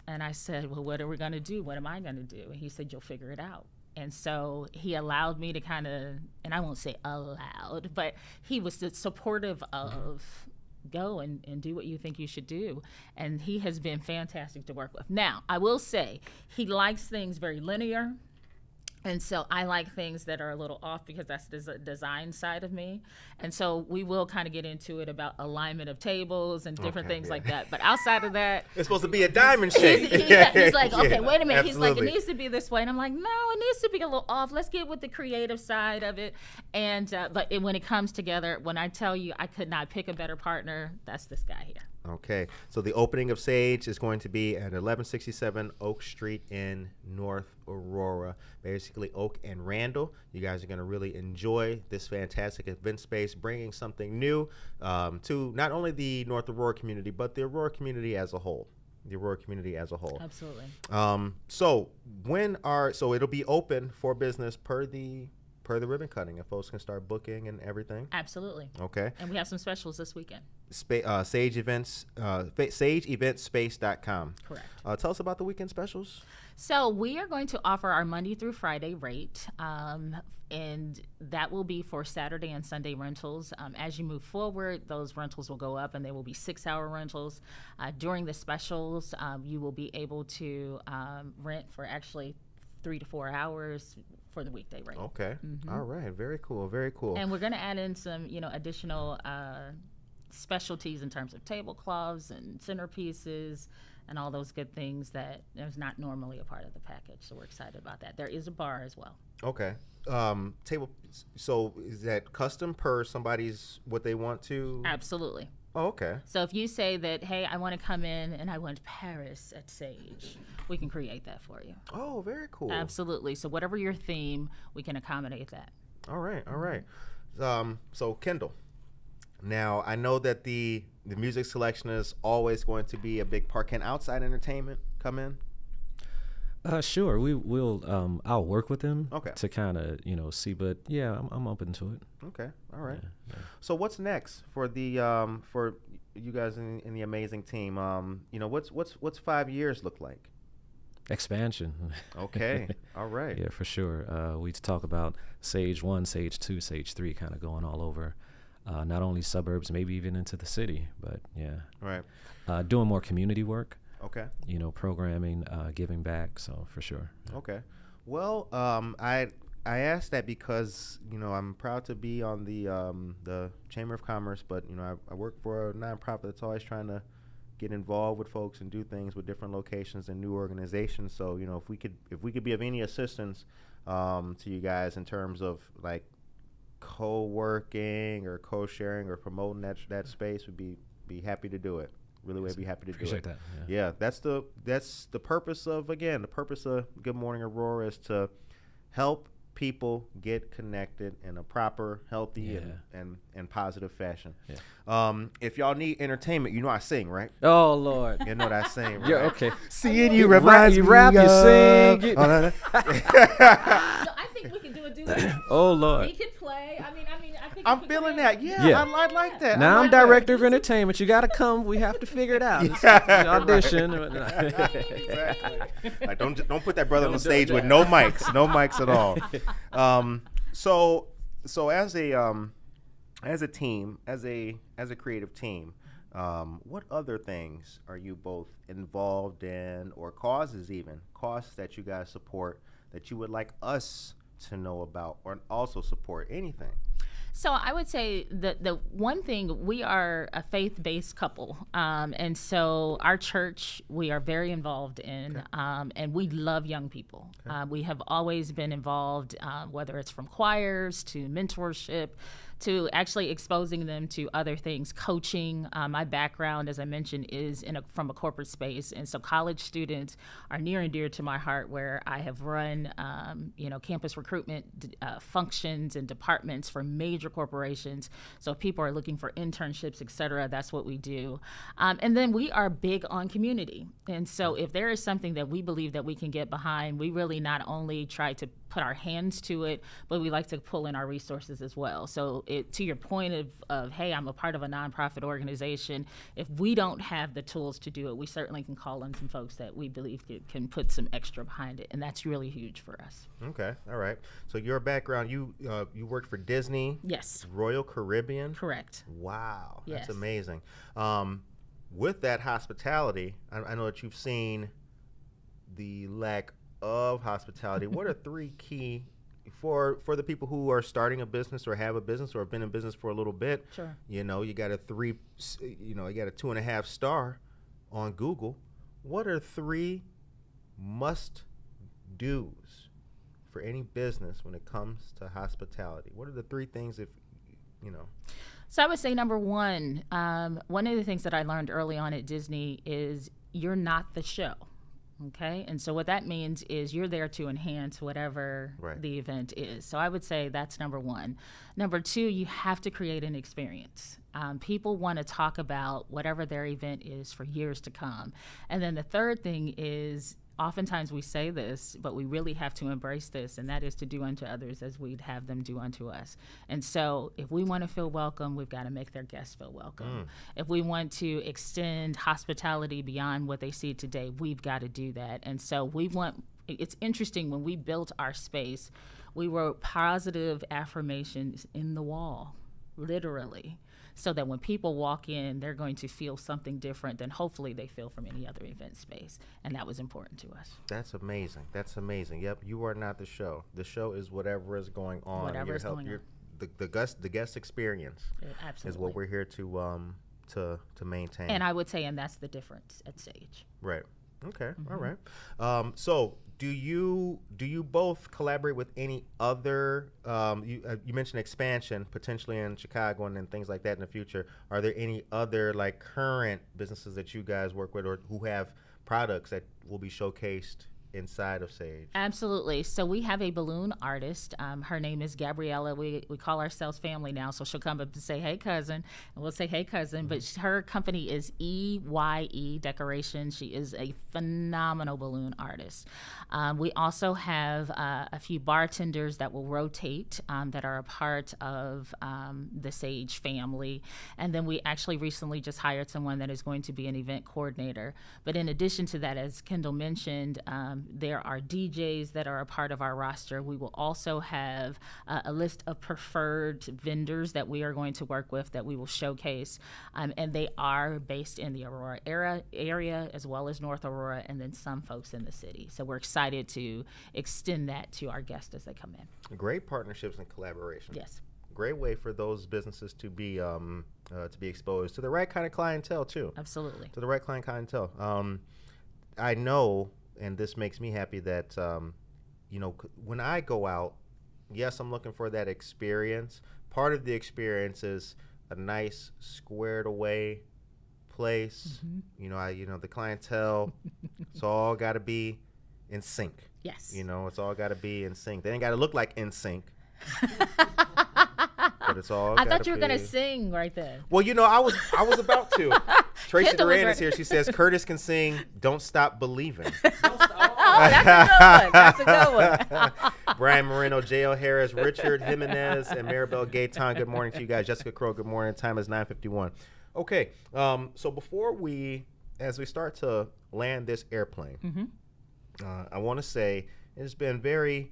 And I said, well, what are we going to do? What am I going to do? And he said, you'll figure it out. And so he allowed me to kind of, and I won't say allowed, but he was supportive of go and do what you think you should do. And he has been fantastic to work with. Now, I will say he likes things very linear. And so I like things that are a little off because that's the design side of me. And so we will kind of get into it about alignment of tables and different things like that. But outside of that, it's supposed to be a diamond shape. He's like, okay, wait a minute. Absolutely. He's like, it needs to be this way. And I'm like, no, it needs to be a little off. Let's get with the creative side of it. And but when it comes together, when I tell you I could not pick a better partner, that's this guy here. Okay, so the opening of Sage is going to be at 1167 Oak Street in North Aurora, basically Oak and Randall. You guys are going to really enjoy this fantastic event space, bringing something new to not only the North Aurora community, but the Aurora community as a whole. Absolutely. So it'll be open for business per the per the ribbon cutting, and folks can start booking and everything. Absolutely. Okay. And we have some specials this weekend. Sage Events, SageEventsSpace.com. Correct. Tell us about the weekend specials. So we are going to offer our Monday through Friday rate, and that will be for Saturday and Sunday rentals. As you move forward, those rentals will go up, and they will be 6-hour rentals. During the specials, you will be able to rent for actually 3 to 4 hours for the weekday rate. Okay. All right. Very cool. Very cool. And we're going to add in some, additional specialties in terms of tablecloths and centerpieces and all those good things that is not normally a part of the package. So we're excited about that. There is a bar as well. Okay. So is that custom per somebody's what they want to? Absolutely. Oh, okay. So if you say that, hey, I want to come in and I want Paris at Sage, we can create that for you. Oh, very cool. Absolutely. So whatever your theme, we can accommodate that. All right. All right. So Kendall, now I know that the music selection is always going to be a big part. Can outside entertainment come in? Sure. We'll I'll work with them Okay. to kind of see, but yeah, I'm open to it. Okay. All right. Yeah. So what's next for the for you guys in the amazing team? What's 5 years look like? Expansion. Okay. All right. Yeah, for sure. We talk about Sage 1, Sage 2, Sage 3 kind of going all over, not only suburbs, maybe even into the city, but yeah. Right. Doing more community work. Okay. Programming, giving back. So for sure. Yeah. Okay. Well, I asked that because I'm proud to be on the Chamber of Commerce, but I work for a nonprofit that's always trying to get involved with folks and do things with different locations and new organizations. So if we could be of any assistance to you guys in terms of like co-working or co-sharing or promoting that space, would be happy to do it. Really would be happy to do it. Appreciate that. Yeah, that's the purpose of Good Morning Aurora is to help people get connected in a proper, healthy, and positive fashion. Yeah. If y'all need entertainment, I sing, right? Oh Lord. You know what I sing, right? Yeah. Okay. Seeing you reminds me you rap, you sing. So I think we can do a duet. Oh Lord. He could play. I think I'm feeling that. Yeah. I like that. Now I I'm like director of entertainment. You got to come. We have to figure it out. Audition. Exactly. Like, don't put that brother on the stage with no mics at all. So as a team, as a creative team, what other things are you both involved in, or causes that you guys support that you would like us to know about, or also support anything? So I would say that the one thing, we are a faith-based couple, and so our church we are very involved in, and we love young people. We have always been involved, whether it's from choirs to mentorship, to actually exposing them to other things, coaching. My background, as I mentioned, is from a corporate space, and so college students are near and dear to my heart, where I have run, campus recruitment functions and departments for major corporations. So if people are looking for internships, et cetera, that's what we do. And then we are big on community. And so if there is something that we believe that we can get behind, we really not only try to put our hands to it, but we like to pull in our resources as well. So to your point of, hey, I'm a part of a nonprofit organization, if we don't have the tools to do it, we certainly can call on some folks that we believe can put some extra behind it, and that's really huge for us. Okay, all right. So your background, you worked for Disney? Yes. Royal Caribbean? Correct. Wow, yes. That's amazing. With that hospitality, I know that you've seen the lack of hospitality. What are 3 key for the people who are starting a business or have a business or have been in business for a little bit? Sure. You got a 2.5 star on Google. What are 3 must-dos for any business when it comes to hospitality? What are the 3 things So I would say number one of the things that I learned early on at Disney is you're not the show. Okay, and so what that means is you're there to enhance whatever the event is. So I would say that's number one. Number 2, you have to create an experience. People want to talk about whatever their event is for years to come. And then the third thing is oftentimes we say this, but we really have to embrace this, and that is to do unto others as we'd have them do unto us. And so if we want to feel welcome, we've got to make their guests feel welcome. If we want to extend hospitality beyond what they see today, we've got to do that. And so it's interesting, when we built our space, we wrote positive affirmations in the wall, literally, so that when people walk in, they're going to feel something different than hopefully they feel from any other event space. And that was important to us. That's amazing. That's amazing. Yep, you are not the show. The show is whatever is going on. Whatever is going on. The guest experience is what we're here to maintain. And I would say, and that's the difference at Sage. Right. Okay. All right. So do you both collaborate with any other? You mentioned expansion potentially in Chicago and then things like that in the future. Are there any other like current businesses that you guys work with or who have products that will be showcased inside of Sage? Absolutely. So we have a balloon artist. Her name is Gabriella. We call ourselves family now. So she'll come up and say, "Hey, cousin," and we'll say, "Hey, cousin." But her company is EYE Decoration. She is a phenomenal balloon artist. We also have a few bartenders that will rotate that are a part of the Sage family. And then we actually recently just hired someone that is going to be an event coordinator. But in addition to that, as Kendall mentioned, there are DJs that are a part of our roster. We will also have a list of preferred vendors that we are going to work with that we will showcase. And they are based in the Aurora area as well as North Aurora, and then some folks in the city. So we're excited to extend that to our guests as they come in. Great partnerships and collaboration. Yes. Great way for those businesses to be exposed to the right kind of clientele too. Absolutely. To the right clientele. I know, and this makes me happy that, when I go out, yes, I'm looking for that experience. Part of the experience is a nice squared away place. The clientele, it's all got to be in sync. Yes. It's all got to be in sync. They ain't got to look like in sync. But it's all I thought you were going to sing right there. Well, I was about to. Tracy Duran is here. She says, Curtis can sing Don't Stop Believing. That's a good one. Brian Moreno, J.L. Harris, Richard Jimenez, and Maribel Gaetan. Good morning to you guys. Jessica Crow, good morning. Time is 9:51. Okay, so as we start to land this airplane, I want to say it's been very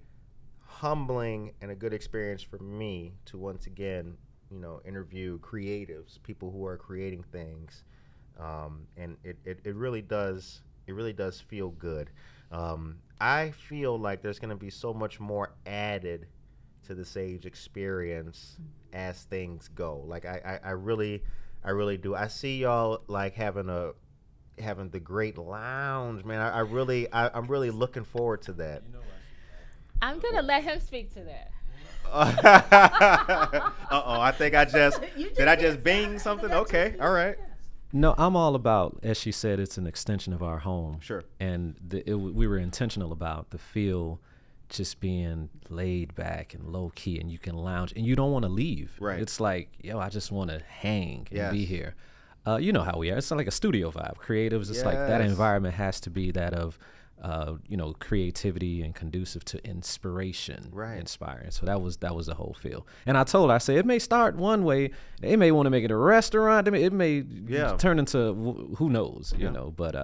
humbling and a good experience for me to once again, interview creatives, people who are creating things, and it really does feel good. I feel like there's going to be so much more added to the Sage experience as things go. Like I really do. I see y'all like having the great lounge, man. I'm really looking forward to that. I'm gonna let him speak to that. I think I just bing something? Okay, all right. No, I'm all about, as she said, it's an extension of our home. Sure. And we were intentional about the feel just being laid back and low key, and you can lounge and you don't want to leave. Right. It's like, I just want to hang and be here. You know how we are. It's like a studio vibe. Creatives, it's like that environment has to be that of creativity and conducive to inspiration, inspiring. So that was the whole feel. And I told her, I said, it may start one way. They may want to make it a restaurant. It may turn into who knows, you know. But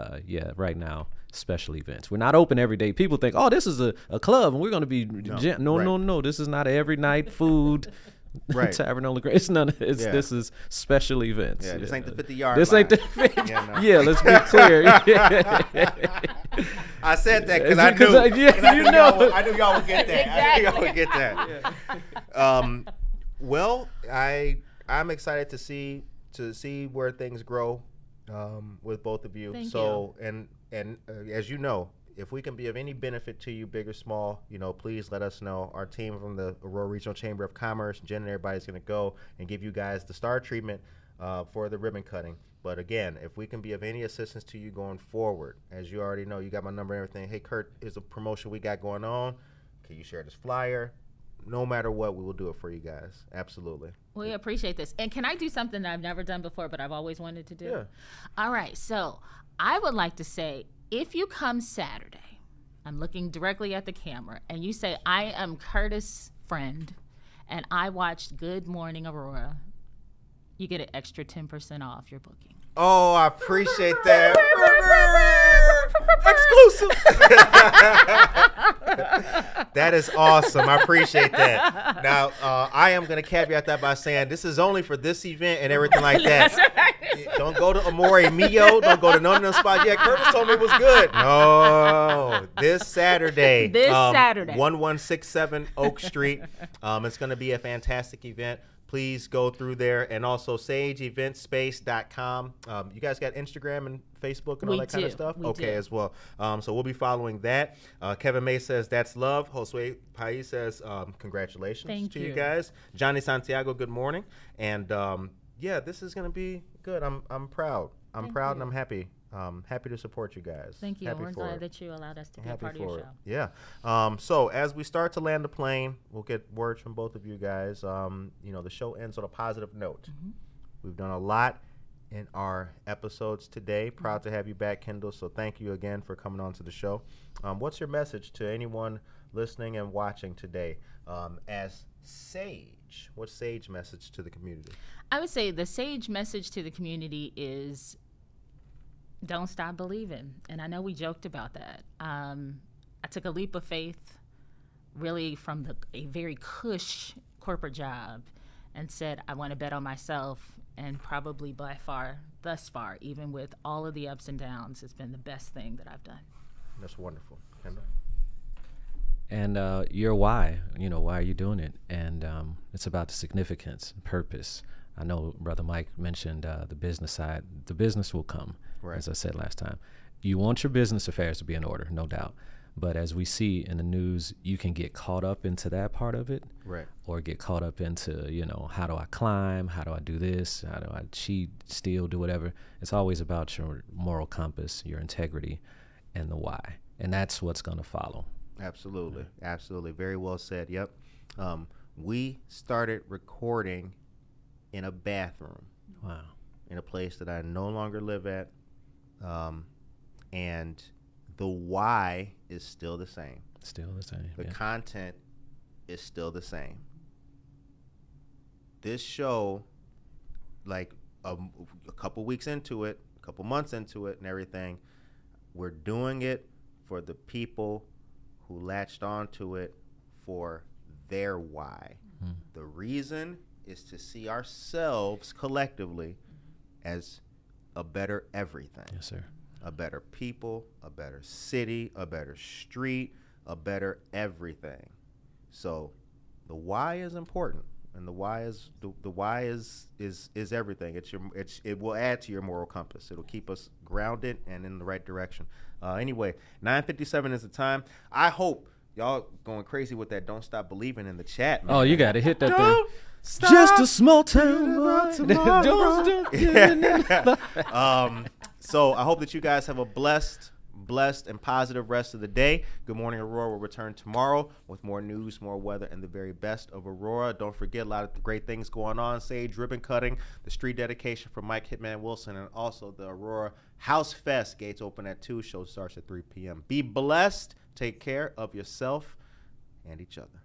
right now, special events. We're not open every day. People think, oh, this is a club and we're going to be no. This is not an every night food. Tavern on the Great. It's none. This is special events. This ain't the 50-yard This line. ain't the 50. Let's be clear. I said that because I knew. I knew y'all would get that. Exactly. I knew y'all would get that. Well, I'm excited to see where things grow with both of you. Thank you. And as you know, if we can be of any benefit to you, big or small, please let us know. Our team from the Aurora Regional Chamber of Commerce, Jen and everybody's going to go and give you guys the star treatment for the ribbon cutting. But again, if we can be of any assistance to you going forward, as you already know, you got my number and everything. Hey, Kurt, here's a promotion we got going on. Can you share this flyer? No matter what, we will do it for you guys. Absolutely. We appreciate this. And can I do something that I've never done before, but I've always wanted to do? Yeah. All right. So I would like to say, if you come Saturday, I'm looking directly at the camera, and you say, I am Curtis' friend, and I watched Good Morning Aurora, you get an extra 10% off your booking. Oh, I appreciate that. Exclusive. That is awesome. I appreciate that. Now, I am going to caveat that by saying this is only for this event and everything like that. That's right. Don't go to Amore Mio. Don't go to none of them spots. Yeah, Curtis told me it was good. No, this Saturday. Saturday. 1167 Oak Street. It's going to be a fantastic event. Please go through there, and also sageeventspace.com. You guys got Instagram and Facebook and all that kind of stuff? Okay, as well. So we'll be following that. Kevin May says, that's love. Josue Pais says, congratulations to you guys. Johnny Santiago, good morning. And yeah, this is going to be good. I'm proud. I'm proud and I'm happy. Happy to support you guys. Thank you. We're glad that you allowed us to be a part of your show. Yeah. So as we start to land the plane, we'll get words from both of you guys. You know, the show ends on a positive note. We've done a lot in our episodes today. Proud to have you back, Kendall. So thank you again for coming on to the show. What's your message to anyone listening and watching today as Sage? What's Sage message to the community? I would say the Sage message to the community is don't stop believing. And I know we joked about that. I took a leap of faith really from a very cush corporate job and said, I want to bet on myself. And probably by far, thus far, even with all of the ups and downs, it's been the best thing that I've done. That's wonderful. Kendall? And your why, you know, why are you doing it? And it's about the significance, purpose. I know Brother Mike mentioned the business side. The business will come, as I said last time. You want your business affairs to be in order, no doubt. But as we see in the news, you can get caught up into that part of it, or get caught up into, you know, how do I climb? How do I do this? How do I cheat, steal, do whatever? It's always about your moral compass, your integrity, and the why. And that's what's going to follow. Absolutely. Absolutely. Very well said. Yep. We started recording in a bathroom. Wow. In a place that I no longer live at. And the why is still the same. Still the same. The content is still the same. This show, like a couple weeks into it, a couple months into it and everything, we're doing it for the people who latched onto it for their why. The reason is to see ourselves collectively as a better everything. Yes, sir. A better people, a better city, a better street, a better everything. So the why is important, and the why is the why is everything. It will add to your moral compass. It'll keep us grounded and in the right direction. Anyway, 9:57 is the time. I hope y'all going crazy with that "Don't Stop Believing" in the chat, man. Oh, you got to hit that thing. Just a small town boy. So I hope that you guys have a blessed and positive rest of the day. Good Morning Aurora will return tomorrow with more news, more weather, and the very best of Aurora. Don't forget a lot of great things going on. Sage ribbon cutting, the street dedication from Mike Hitman Wilson, and also the Aurora House Fest. Gates open at 2. Show starts at 3 p.m. Be blessed. Take care of yourself and each other.